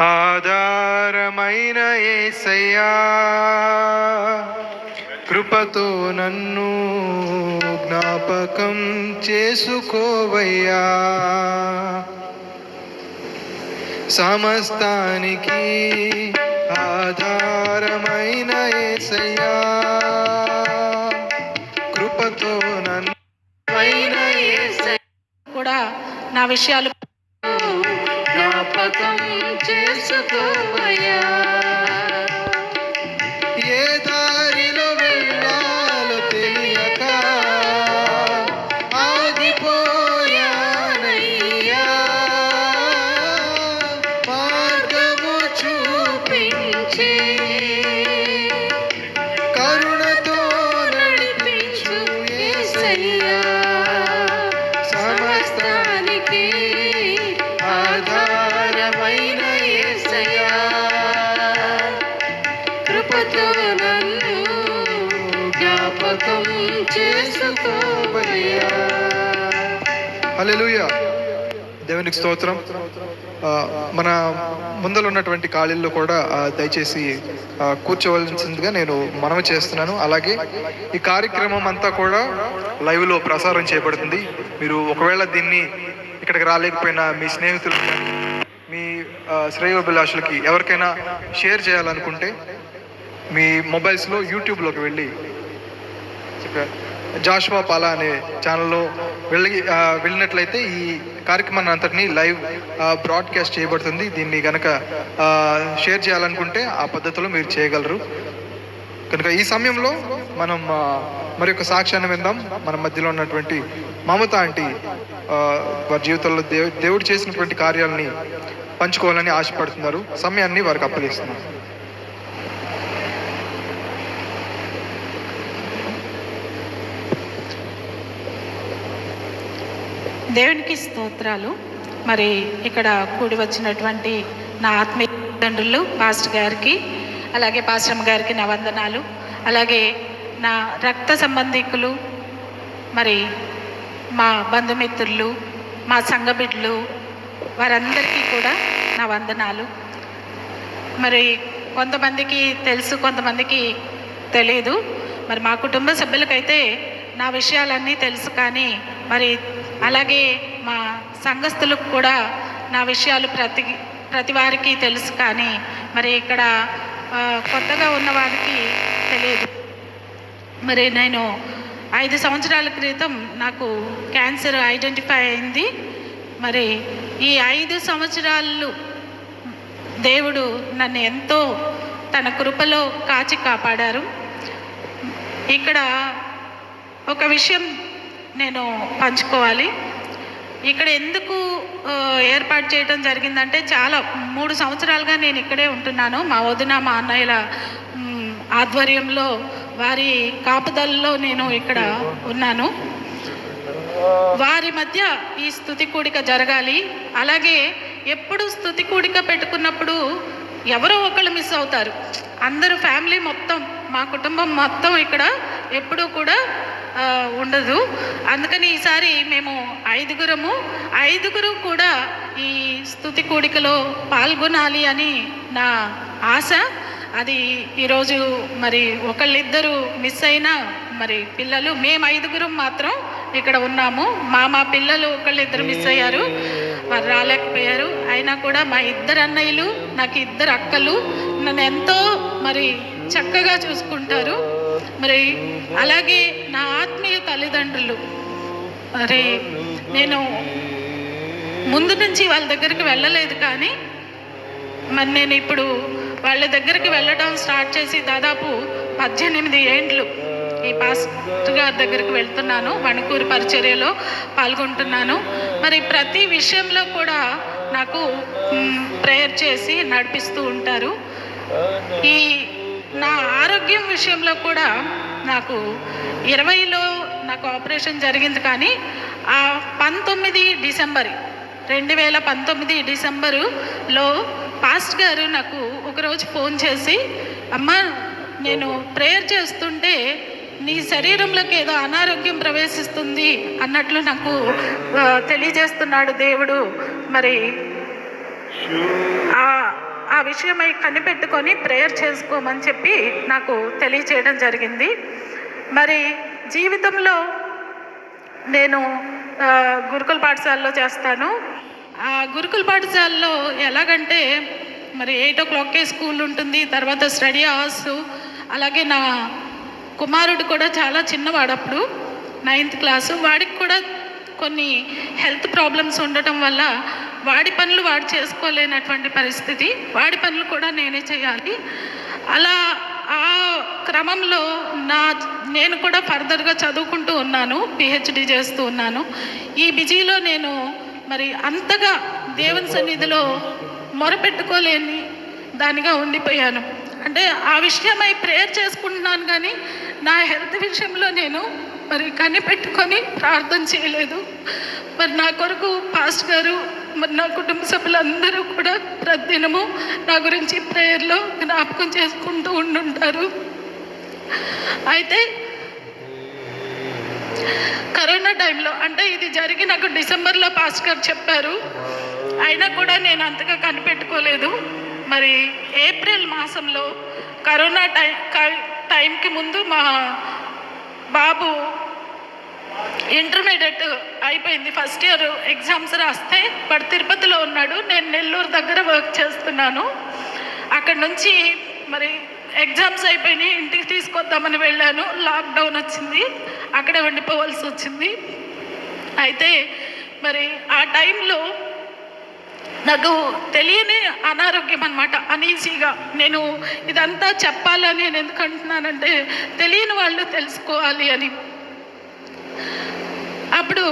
ఆధారమైన యేసయ్యా, కృపతో నన్ను జ్ఞాపకం చేసుకోవయ్యా. సమస్తానికి ఆధారమైన యేసయ్యా, కృపతో నన్ను కూడా నా విషయాలు జ్ఞాపకం చేసుకోవయ్యా. ఏ దారిలో వెళ్ళాలో తెలియక ఆగిపోయానయ్యా, మార్గము చూపించే కరుణతో నడిపించు యేసయ్యా. సమస్తానికి ఆధారమైన యేసయ్యా, కృపతో నన్ను జ్ఞాపకం చేసుకోవయ్యా. హల్లెలూయా. దేవునికి స్తోత్రం. మన ముందర ఉన్నటువంటి ఖాళీల్లో కూడా దయచేసి కూర్చోవలసిందిగా నేను మనవి చేస్తున్నాను. అలాగే ఈ కార్యక్రమం అంతా కూడా లైవ్లో ప్రసారం చేయబడుతుంది. మీరు ఒకవేళ దీన్ని ఇక్కడికి రాలేకపోయినా మీ స్నేహితులు, మీ శ్రేయోభిలాషులకి ఎవరికైనా షేర్ చేయాలనుకుంటే మీ మొబైల్స్లో యూట్యూబ్లోకి వెళ్ళి జాషువా పాలా అనే ఛానల్లో వెళ్ళినట్లయితే ఈ కార్యక్రమాన్ని అంతటినీ లైవ్ బ్రాడ్కాస్ట్ చేయబడుతుంది. దీన్ని కనుక షేర్ చేయాలనుకుంటే ఆ పద్ధతిలో మీరు చేయగలరు. కనుక ఈ సమయంలో మనం మరి యొక్క సాక్ష్యాన్ని విందాం. మన మధ్యలో ఉన్నటువంటి మమత ఆంటీ వారి జీవితంలో దేవుడు చేసినటువంటి కార్యాలని పంచుకోవాలని ఆశపడుతున్నారు. సమయాన్ని వారికి అప్పగిస్తున్నారు. దేవునికి స్తోత్రాలు. మరి ఇక్కడ కూడి వచ్చినటువంటి నా ఆత్మీయ తండ్రులు పాస్టర్ గారికి, అలాగే పాస్టమ్మ గారికి నా వందనాలు. అలాగే నా రక్త సంబంధికులు, మరి మా బంధుమిత్రులు, మా సంఘ బిడ్డలు, వారందరికీ కూడా నా వందనాలు. మరి కొంతమందికి తెలుసు, కొంతమందికి తెలియదు. మరి మా కుటుంబ సభ్యులకైతే నా విషయాలన్నీ తెలుసు, కానీ మరి అలాగే మా సంఘస్థులకు కూడా నా విషయాలు ప్రతి వారికి తెలుసు, కానీ మరి ఇక్కడ కొత్తగా ఉన్న వారికి తెలియదు. మరి నేను 5 సంవత్సరాల క్రితం నాకు క్యాన్సర్ ఐడెంటిఫై అయింది. మరి ఈ 5 సంవత్సరాలు దేవుడు నన్ను ఎంతో తన కృపలో కాచి కాపాడారు. ఇక్కడ ఒక విషయం నేను పంచుకోవాలి. ఇక్కడ ఎందుకు ఏర్పాటు చేయడం జరిగిందంటే, చాలా 3 సంవత్సరాలుగా నేను ఇక్కడే ఉంటున్నాను. మా వదిన, మా అన్నయ్యల ఆధ్వర్యంలో, వారి కాపుదలలో నేను ఇక్కడ ఉన్నాను. వారి మధ్య ఈ స్తుతి కూడిక జరగాలి. అలాగే ఎప్పుడు స్తుతి కూడిక పెట్టుకున్నప్పుడు ఎవరో ఒకళ్ళు మిస్ అవుతారు. అందరూ ఫ్యామిలీ మొత్తం, మా కుటుంబం మొత్తం ఇక్కడ ఎప్పుడూ కూడా ఉండదు. అందుకని ఈసారి మేము 5గురు కూడా ఈ స్తుతి కూడికలో పాల్గొనాలి అని నా ఆశ. అది ఈరోజు మరి ఒకళ్ళిద్దరు మిస్ అయినా, మరి పిల్లలు మేము 5గురు మాత్రం ఇక్కడ ఉన్నాము. మా పిల్లలు ఒకళ్ళిద్దరు మిస్ అయ్యారు, వారు రాలేకపోయారు. అయినా కూడా మా 2 అన్నయ్యలు, నాకు 2 అక్కలు నన్ను ఎంతో మరి చక్కగా చూసుకుంటారు. మరి అలాగే నా ఆత్మీయ తల్లిదండ్రులు, మరి నేను ముందు నుంచి వాళ్ళ దగ్గరికి వెళ్ళలేదు, కానీ మరి నేను ఇప్పుడు వాళ్ళ దగ్గరికి వెళ్ళడం స్టార్ట్ చేసి దాదాపు 18 ఏండ్లు ఈ పాస్టర్ గారి దగ్గరికి వెళ్తున్నాను. వణుకూరు పరిచర్యలో పాల్గొంటున్నాను. మరి ప్రతి విషయంలో కూడా నాకు ప్రేయర్ చేసి నడిపిస్తూ ఉంటారు. ఈ నా ఆరోగ్యం విషయంలో కూడా నాకు 20లో నాకు ఆపరేషన్ జరిగింది, కానీ ఆ 19 డిసెంబర్ 2019 డిసెంబరులో పాస్టర్ గారు నాకు ఒకరోజు ఫోన్ చేసి, అమ్మ నేను ప్రేయర్ చేస్తుంటే నీ శరీరంలోకి ఏదో అనారోగ్యం ప్రవేశిస్తుంది అన్నట్లు నాకు తెలియజేస్తున్నాడు దేవుడు. మరి ఆ విషయమై కనిపెట్టుకొని ప్రేయర్ చేసుకోమని చెప్పి నాకు తెలియచేయడం జరిగింది. మరి జీవితంలో నేను గురుకుల పాఠశాలలో చేస్తాను. ఆ గురుకుల పాఠశాలలో ఎలాగంటే మరి 8 o'clockకే స్కూల్ ఉంటుంది, తర్వాత స్టడీ అవర్స్. అలాగే నా కుమారుడు కూడా చాలా చిన్నవాడు, అప్పుడు 9th క్లాసు. వాడికి కూడా కొన్ని హెల్త్ ప్రాబ్లమ్స్ ఉండటం వల్ల వాడి పనులు వాడు చేసుకోలేనటువంటి పరిస్థితి, వాడి పనులు కూడా నేనే చేయాలి. అలా ఆ క్రమంలో నేను కూడా ఫర్దర్గా చదువుకుంటూ ఉన్నాను, PhD చేస్తూ ఉన్నాను. ఈ బిజీలో నేను మరి అంతగా దేవుని సన్నిధిలో మొరపెట్టుకోలేని దానిగా ఉండిపోయాను. అంటే ఆ విషయమై ప్రేయర్ చేసుకుంటున్నాను, కానీ నా హెల్త్ విషయంలో నేను మరి కనిపెట్టుకొని ప్రార్థన చేయలేదు. మరి నా కొరకు పాస్టర్ గారు మరి నా కుటుంబ సభ్యులందరూ కూడా ప్రతిదినము నా గురించి ప్రేయర్లో జ్ఞాపకం చేసుకుంటూ ఉండుంటారు. అయితే కరోనా టైంలో, అంటే ఇది జరిగి నాకు డిసెంబర్లో పాస్టర్ గారు చెప్పారు, అయినా కూడా నేను అంతగా కనిపెట్టుకోలేదు. మరి ఏప్రిల్ మాసంలో కరోనా టైంకి ముందు మా బాబు ఇంటర్మీడియట్ అయిపోయింది, ఫస్ట్ ఇయర్ ఎగ్జామ్స్ రాస్తే వాడు తిరుపతిలో ఉన్నాడు, నేను నెల్లూరు దగ్గర వర్క్ చేస్తున్నాను. అక్కడ నుంచి మరి ఎగ్జామ్స్ అయిపోయినాయి, ఇంటికి తీసుకొద్దామని వెళ్ళాను. లాక్డౌన్ వచ్చింది, అక్కడే ఉండిపోవాల్సి వచ్చింది. అయితే మరి ఆ టైంలో నాకు తెలియని అనారోగ్యం అనమాట, అనీజీగా. నేను ఇదంతా చెప్పాలని నేను ఎందుకు అంటున్నానంటే తెలియని వాళ్ళు తెలుసుకోవాలి అని. అప్పుడు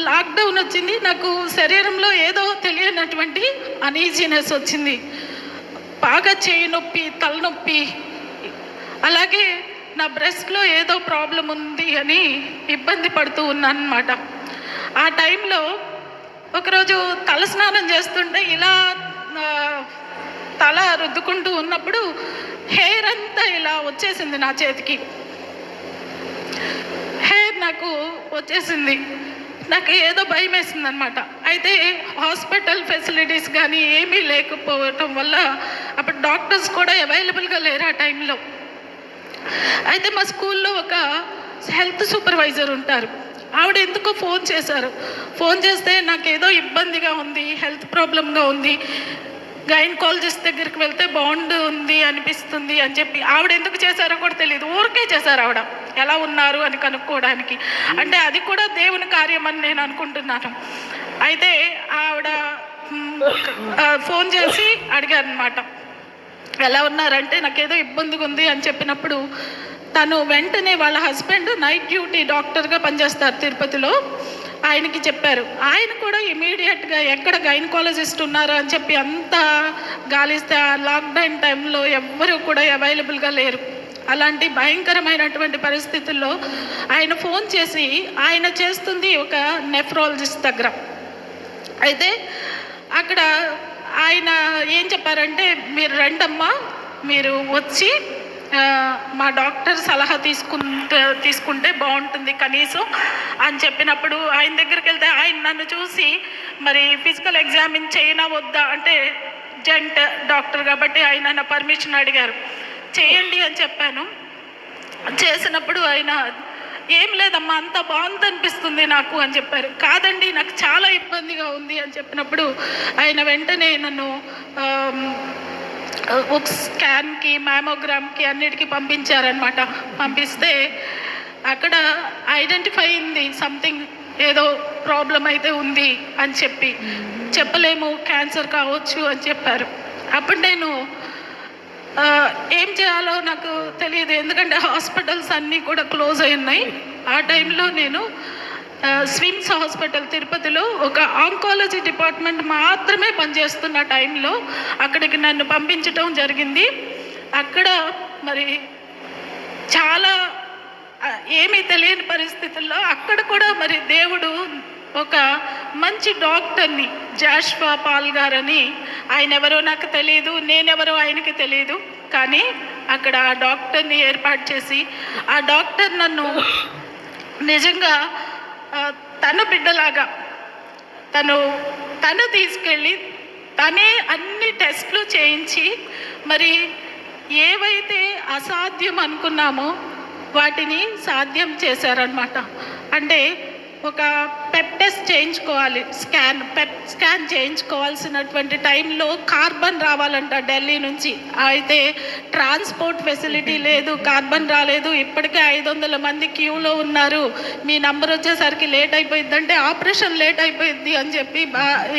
లాక్డౌన్ వచ్చింది, నాకు శరీరంలో ఏదో తెలియనటువంటి అనీజీనెస్ వచ్చింది, బాగా చేయి నొప్పి, తలనొప్పి, అలాగే నా బ్రెస్ట్లో ఏదో ప్రాబ్లం ఉంది అని ఇబ్బంది పడుతూ ఉన్నాను అన్నమాట. ఆ టైంలో ఒకరోజు తలస్నానం చేస్తుంటే ఇలా తల రుద్దుకుంటూ ఉన్నప్పుడు హెయిర్ అంతా ఇలా వచ్చేసింది, నా చేతికి హెయిర్ నాకు వచ్చేసింది. నాకు ఏదో భయం వేసింది అనమాట. అయితే హాస్పిటల్ ఫెసిలిటీస్ కానీ ఏమీ లేకపోవటం వల్ల అప్పుడు డాక్టర్స్ కూడా అవైలబుల్గా లేరు ఆ టైంలో. అయితే మా స్కూల్లో ఒక హెల్త్ సూపర్వైజర్ ఉంటారు, ఆవిడ ఎందుకో ఫోన్ చేశారు. ఫోన్ చేస్తే నాకు ఏదో ఇబ్బందిగా ఉంది, హెల్త్ ప్రాబ్లంగా ఉంది, గైనకాలజిస్ట్ దగ్గరికి వెళ్తే బాగుంటుంది అనిపిస్తుంది అని చెప్పి. ఆవిడ ఎందుకు చేశారో కూడా తెలియదు, ఊరికే చేశారు ఆవిడ, ఎలా ఉన్నారు అని కనుక్కోవడానికి. అంటే అది కూడా దేవుని కార్యం అని నేను అనుకుంటున్నాను. అయితే ఆవిడ ఫోన్ చేసి అడిగారు అనమాట, ఎలా ఉన్నారంటే నాకేదో ఇబ్బందిగా ఉంది అని చెప్పినప్పుడు తను వెంటనే వాళ్ళ హస్బెండ్ నైట్ డ్యూటీ డాక్టర్గా పనిచేస్తారు తిరుపతిలో, ఆయనకి చెప్పారు. ఆయన కూడా ఇమీడియట్గా ఎక్కడ గైనకాలజిస్ట్ ఉన్నారో అని చెప్పి అంతా గాలిస్తే ఆ లాక్డౌన్ టైంలో ఎవ్వరూ కూడా అవైలబుల్గా లేరు. అలాంటి భయంకరమైనటువంటి పరిస్థితుల్లో ఆయన ఫోన్ చేసి, ఆయన చేస్తుంది ఒక నెఫ్రాలజిస్ట్ దగ్గర. అయితే అక్కడ ఆయన ఏం చెప్పారంటే, మీరు రండమ్మా, మీరు వచ్చి మా డాక్టర్ సలహా తీసుకుంటే బాగుంటుంది కనీసం అని చెప్పినప్పుడు ఆయన దగ్గరికి వెళ్తే ఆయన నన్ను చూసి మరి ఫిజికల్ ఎగ్జామిన్ చేయనా వద్దా అంటే, జెంట్ డాక్టర్ కాబట్టి ఆయన నా పర్మిషన్ అడిగారు, చేయండి అని చెప్పాను. చేసినప్పుడు ఆయన ఏం లేదమ్మా అంతా బాగుంది అనిపిస్తుంది నాకు అని చెప్పారు. కాదండి నాకు చాలా ఇబ్బందిగా ఉంది అని చెప్పినప్పుడు ఆయన వెంటనే నన్ను ఒక స్కాన్కి, మ్యామోగ్రామ్కి అన్నిటికీ పంపించారనమాట. పంపిస్తే అక్కడ ఐడెంటిఫై అయింది, సంథింగ్ ఏదో ప్రాబ్లం అయితే ఉంది అని చెప్పి. చెప్పలేము, క్యాన్సర్ కావచ్చు అని చెప్పారు. అప్పుడు నేను ఏం చేయాలో నాకు తెలియదు, ఎందుకంటే హాస్పిటల్స్ అన్నీ కూడా క్లోజ్ అయి ఉన్నాయి. ఆ టైంలో నేను స్విమ్స్ హాస్పిటల్ తిరుపతిలో ఒక ఆంకాలజీ డిపార్ట్మెంట్ మాత్రమే పనిచేస్తున్న టైంలో అక్కడికి నన్ను పంపించడం జరిగింది. అక్కడ మరి చాలా ఏమీ తెలియని పరిస్థితుల్లో అక్కడ కూడా మరి దేవుడు ఒక మంచి డాక్టర్ని, జాష్వా పాల్ గారని, ఆయన ఎవరో నాకు తెలియదు, నేనెవరో ఆయనకి తెలియదు, కానీ అక్కడ ఆ డాక్టర్ని ఏర్పాటు చేసి ఆ డాక్టర్ నన్ను నిజంగా తన బిడ్డలాగా తను తీసుకెళ్ళి తనే అన్ని టెస్ట్లు చేయించి మరి ఏవైతే అసాధ్యం అనుకున్నామో వాటిని సాధ్యం చేశారనమాట. అంటే ఒక పెప్ టెస్ట్ చేయించుకోవాలి, పెప్ స్కాన్ చేయించుకోవాల్సినటువంటి టైంలో కార్బన్ రావాలంట ఢిల్లీ నుంచి. అయితే ట్రాన్స్పోర్ట్ ఫెసిలిటీ లేదు, కార్బన్ రాలేదు, ఇప్పటికే 500 మంది క్యూలో ఉన్నారు, మీ నంబర్ వచ్చేసరికి లేట్ అయిపోయింది అంటే ఆపరేషన్ లేట్ అయిపోయింది అని చెప్పి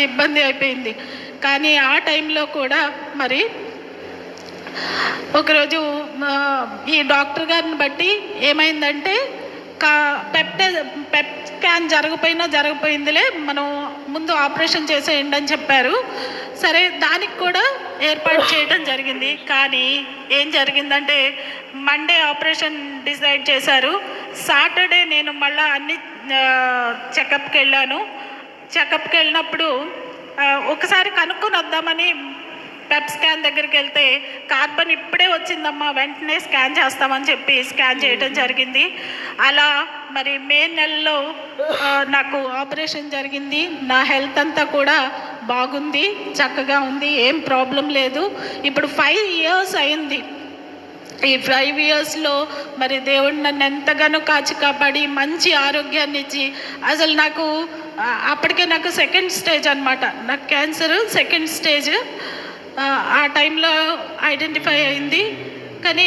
ఇబ్బంది అయిపోయింది. కానీ ఆ టైంలో కూడా మరి ఒకరోజు ఈ డాక్టర్ గారిని బట్టి ఏమైందంటే పెప్ స్కాన్ జరగపోయిందిలే, మనం ముందు ఆపరేషన్ చేసేయండి అని చెప్పారు. సరే, దానికి కూడా ఏర్పాటు చేయడం జరిగింది. కానీ ఏం జరిగిందంటే మండే ఆపరేషన్ డిసైడ్ చేశారు. సాటర్డే నేను మళ్ళీ అన్ని చెకప్కి వెళ్ళాను. చెకప్కి వెళ్ళినప్పుడు ఒకసారి కనుక్కొని వద్దామని పెప్ స్కాన్ దగ్గరికి వెళ్తే కార్బన్ ఇప్పుడే వచ్చిందమ్మా, వెంటనే స్కాన్ చేస్తామని చెప్పి స్కాన్ చేయడం జరిగింది. అలా మరి మే నెలలో నాకు ఆపరేషన్ జరిగింది. నా హెల్త్ అంతా కూడా బాగుంది, చక్కగా ఉంది, ఏం ప్రాబ్లం లేదు. ఇప్పుడు 5 ఇయర్స్ అయింది. ఈ 5 ఇయర్స్లో మరి దేవుడు నన్ను ఎంతగానో కాచి కాపాడి మంచి ఆరోగ్యాన్ని ఇచ్చి, అసలు నాకు అప్పటికే నాకు 2nd స్టేజ్ అనమాట, నాకు క్యాన్సర్ 2nd స్టేజ్ ఆ టైంలో ఐడెంటిఫై అయింది. కానీ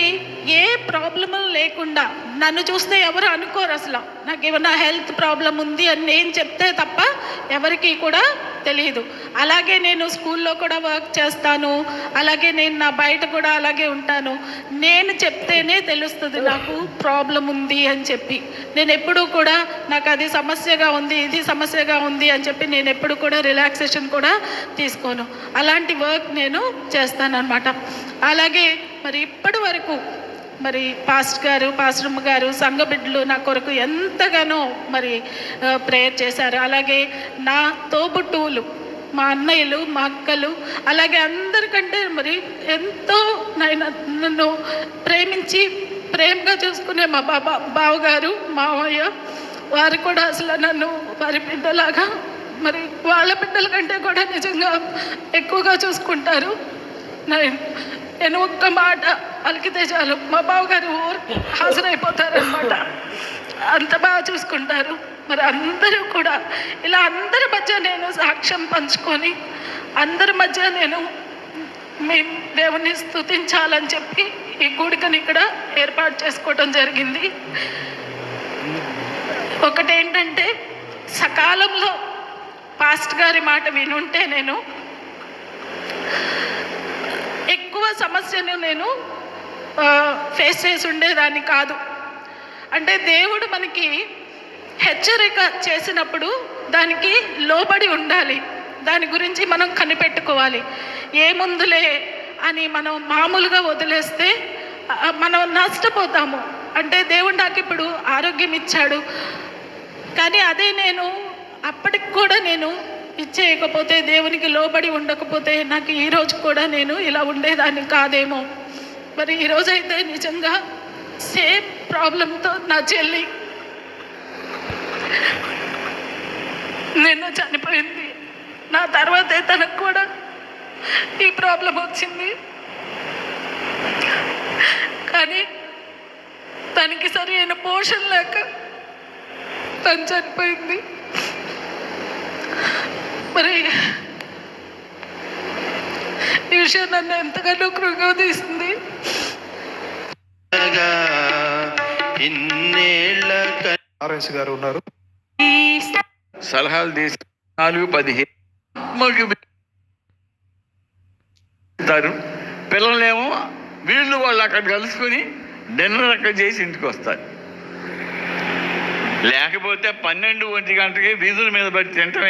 ఏ ప్రాబ్లము లేకుండా, నన్ను చూస్తే ఎవరు అనుకోరు అసలు నాకు ఏమైనా హెల్త్ ప్రాబ్లం ఉంది అని నేను చెప్తే తప్ప ఎవరికి కూడా తెలియదు. అలాగే నేను స్కూల్లో కూడా వర్క్ చేస్తాను, అలాగే నేను నా బయట కూడా అలాగే ఉంటాను. నేను చెప్తేనే తెలుస్తుంది నాకు ప్రాబ్లం ఉంది అని చెప్పి. నేను ఎప్పుడూ కూడా నాకు అది సమస్యగా ఉంది, ఇది సమస్యగా ఉంది అని చెప్పి నేను ఎప్పుడు కూడా రిలాక్సేషన్ కూడా తీసుకోను. అలాంటి వర్క్ నేను చేస్తానన్నమాట. అలాగే మరి ఇప్పటి వరకు మరి పాస్టరమ్మ గారు సంఘ బిడ్డలు నా కొరకు ఎంతగానో మరి ప్రేయర్ చేశారు. అలాగే నా తోబుట్టువులు, మా అన్నయ్యలు, మా అక్కలు, అలాగే అందరికంటే మరి ఎంతో నన్ను ప్రేమించి ప్రేమగా చూసుకునే మా బావగారు, మావయ్య, వారు కూడా అసలు నన్ను వారి బిడ్డలాగా, మరి వాళ్ళ బిడ్డల కంటే కూడా నిజంగా ఎక్కువగా చూసుకుంటారు. నేను ఒక్క మాట పలికితే చాలు మా బావగారు హాజరైపోతారనమాట, అంత బాగా చూసుకుంటారు. మరి అందరూ కూడా ఇలా అందరి మధ్య నేను సాక్ష్యం పంచుకొని అందరి మధ్య నేను మేము దేవుణ్ణి స్తుతించాలని చెప్పి ఈ కూడికని ఇక్కడ ఏర్పాటు చేసుకోవడం జరిగింది. ఒకటేంటంటే సకాలంలో పాస్టర్ గారి మాట వినుంటే నేను ఎక్కువ సమస్యను నేను ఫేస్ చేసి ఉండేదాన్ని కాదు. అంటే దేవుడు మనకి హెచ్చరిక చేసినప్పుడు దానికి లోబడి ఉండాలి, దాని గురించి మనం కనిపెట్టుకోవాలి. ఏముందులే అని మనం మామూలుగా వదిలేస్తే మనం నష్టపోతాము. అంటే దేవుడు నాకు ఇప్పుడు ఆరోగ్యం ఇచ్చాడు, కానీ అదే నేను అప్పటికి కూడా నేను ఇచ్చేయకపోతే, దేవునికి లోబడి ఉండకపోతే నాకు ఈరోజు కూడా నేను ఇలా ఉండేదాన్ని కాదేమో. మరి ఈరోజైతే నిజంగా సేమ్ ప్రాబ్లంతో నా చెల్లి నిన్న చనిపోయింది. నా తర్వాతే తనకు కూడా ఈ ప్రాబ్లం వచ్చింది. కానీ తనకి సరి అయిన పోషణ లేక తను చనిపోయింది. మరి ఈ విషయం నన్ను ఎంతగానో కృంగదీసింది. ఆర్ఎస్ గారు ఉన్నారు, సలహాలు తీసి 4-15 పిల్లలేమో వీళ్ళు వాళ్ళు అక్కడ కలుసుకొని డిన్నర్ అక్కడ చేసి ఇంటికి వస్తారు. లేకపోతే 12-1 గంటకి వీధుల మీద పడి తింటమే.